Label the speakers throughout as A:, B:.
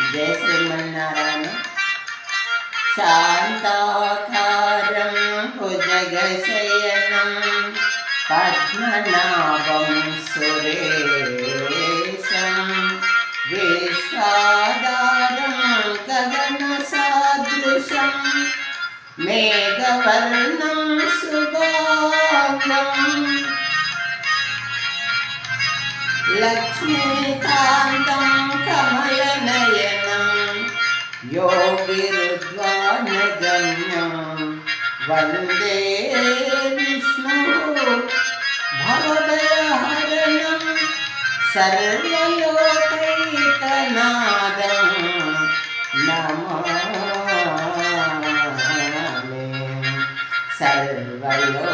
A: जय श्रीमन्नारायण। शान्ताकारं भुजगशयनं पद्मनाभं सुरेशं विश्वाधारं गगनसदृशं मेघवर्णं शुभांगं लक्ष्मीकान्तं कमलनयनं योगिरुद्वानगम्यं वन्दे विष्णुः भवभयहरणं सर्वलोकैकनाथं नमामि। सर्वलोकैकनाथं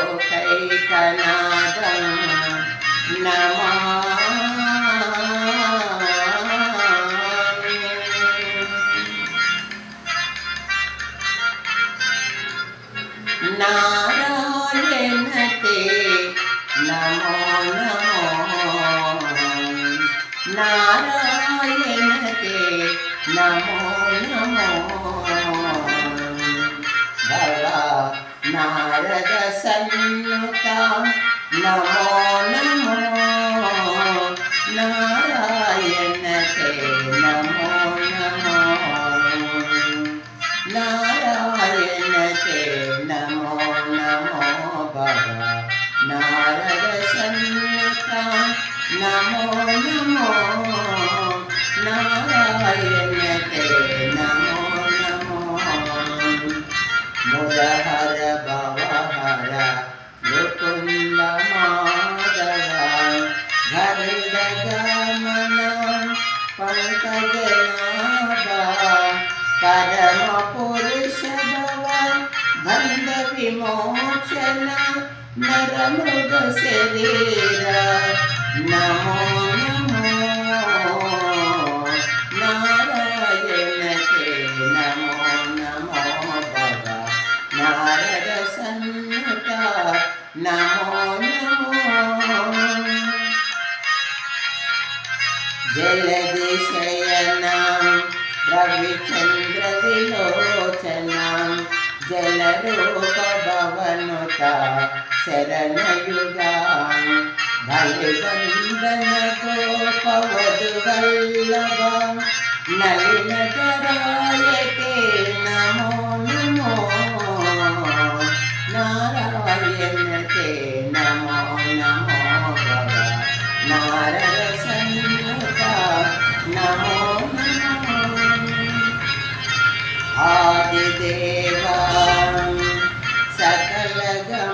A: नमामि। नारायण ते नमो नमो, नारायण ते नमो नमो। भवा नारद सन्नुता नमो नमो, नारायण ते नमो नमो, नारायण ते नमो नमो। भवा नारद सन्नुता नमो नमो, नारायण ते नमो नमो। मुरहर भवहर मुकुन्द माधव, गरुडगमन पंकजनाभा, परम पुरुष भव बन्ध विमोचन नरमृग शरीर नमो नमो, नारायण ते नमो नमो। भवा नारद सन्नुता नमो नमो। जलदिशयनं रविचन्द्रविलोचनं, जलरूपभवनुता शरणयुगां, बलिवन्दन गोपवधुवल्लभां, नलिनधराय ते नमो नमो, नारायण ते नमो नमो। भवा नारद सन्नुता नमो नमो। आदिदेवा सकलगमपूजिता,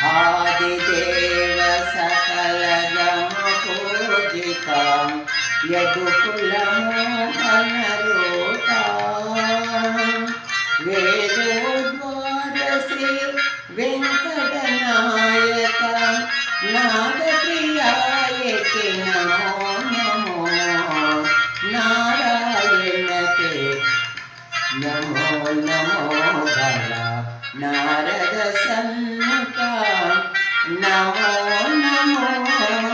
A: आदिदेव सकलगमपूजिता, यदुकुलमोहनरूपा, वेदोद्वारसे वेङ्कटनायक, नादप्रियाय ते नमो नमो, नारायण ते नमो नमो। भवा नारद सन्नुता नमो नमो।